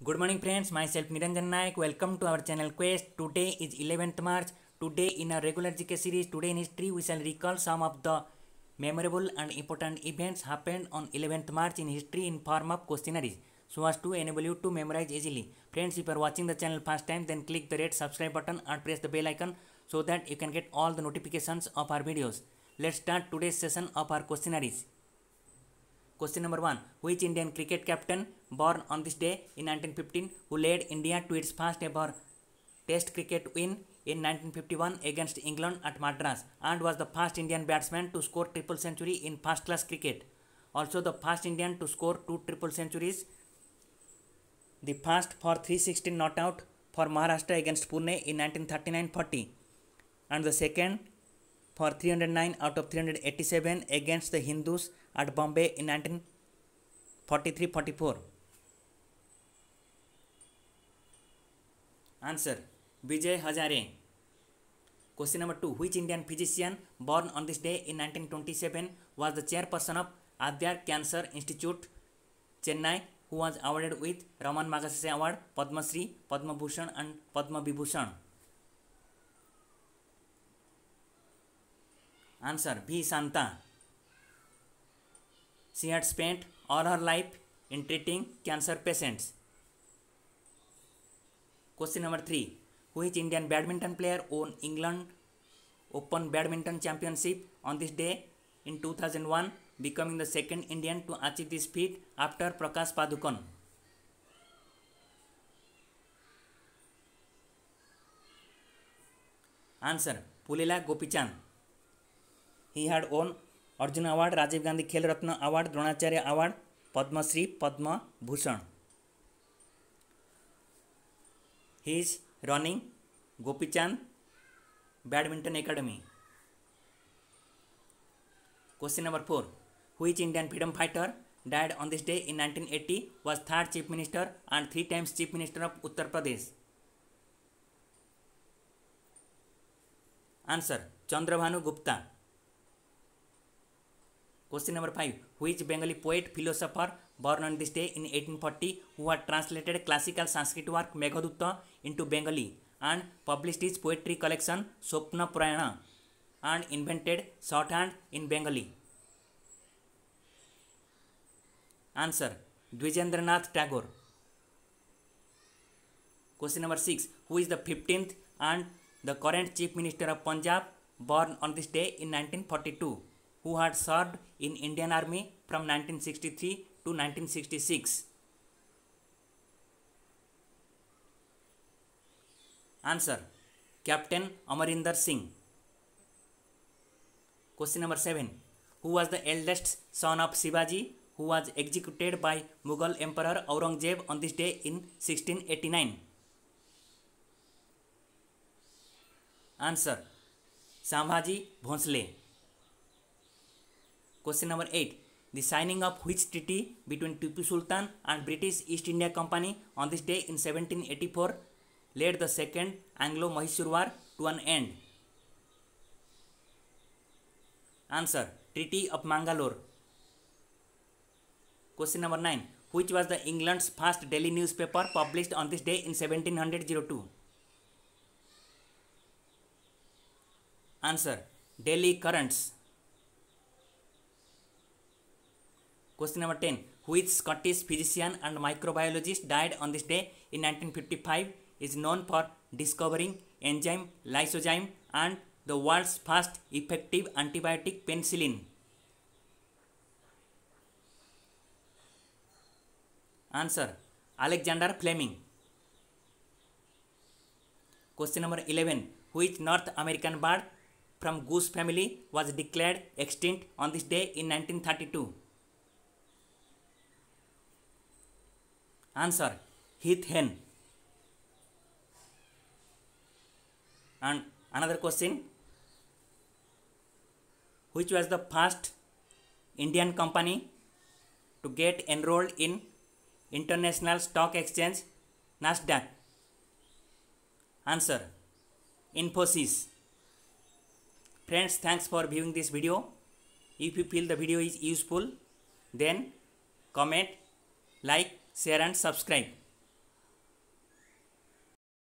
Good morning friends, myself Niranjan Naik. Welcome to our channel Quest. Today is 11th March. Today in our regular GK series, Today in History, we shall recall some of the memorable and important events happened on 11th March in history in form of questionnaires, so as to enable you to memorize easily. Friends, if you are watching the channel first time, then click the red subscribe button and press the bell icon so that you can get all the notifications of our videos. Let's start today's session of our questionnaires. Question number 1. Which Indian cricket captain born on this day in 1915 who led India to its first ever Test cricket win in 1951 against England at Madras and was the first Indian batsman to score triple century in first class cricket. Also the first Indian to score 2 triple centuries. The first for 316 not out for Maharashtra against Pune in 1939-40 and the second for 309 out of 387 against the Hindus at Bombay in 1943-44. Answer: Vijay Hazare. Question number 2. Which Indian physician born on this day in 1927 was the chairperson of Adyar Cancer Institute, Chennai, who was awarded with Raman Magsaysay Award, Padma Shri, Padma Bhushan and Padma Vibhushan? Answer: V. Santa. She had spent all her life in treating cancer patients. Question number 3. Which Indian badminton player won England Open Badminton Championship on this day in 2001, becoming the second Indian to achieve this feat after Prakash Padukone? Answer: Pullela Gopichand. He had won Arjuna Award, Rajiv Gandhi Khel Ratna Award, Dronacharya Award, Padma Shri, Padma Bhushan. He is running Gopichand Badminton Academy. Question number 4. Which Indian freedom fighter died on this day in 1980, was third Chief Minister and 3 times Chief Minister of Uttar Pradesh? Answer: Chandrabhanu Gupta. Question number 5. Which Bengali poet philosopher born on this day in 1840 who had translated classical Sanskrit work Meghdutta into Bengali and published his poetry collection Swapna Purana and invented shorthand in Bengali? Answer: Dwijendranath Tagore. Question number 6. Who is the 15th and the current Chief Minister of Punjab born on this day in 1942? Who had served in Indian Army from 1963 to 1966? Answer: Captain Amarinder Singh. Question number 7. Who was the eldest son of Shivaji who was executed by Mughal Emperor Aurangzeb on this day in 1689? Answer: Sambhaji Bhonsle. Question number 8. The signing of which treaty between Tipu Sultan and British East India Company on this day in 1784 led the Second Anglo-Mysore War to an end? Answer: Treaty of Mangalore. Question number 9. Which was the England's first daily newspaper published on this day in 1702? Answer: Daily Currents. Question number 10. Which Scottish physician and microbiologist died on this day in 1955, is known for discovering enzyme lysozyme and the world's first effective antibiotic penicillin? Answer: Alexander Fleming. Question number 11. Which North American bird from goose family was declared extinct on this day in 1932? Answer: Heath hen. And another question. Which was the first Indian company to get enrolled in International Stock Exchange Nasdaq? Answer: Infosys. Friends, thanks for viewing this video. If you feel the video is useful, then comment, like, share and subscribe.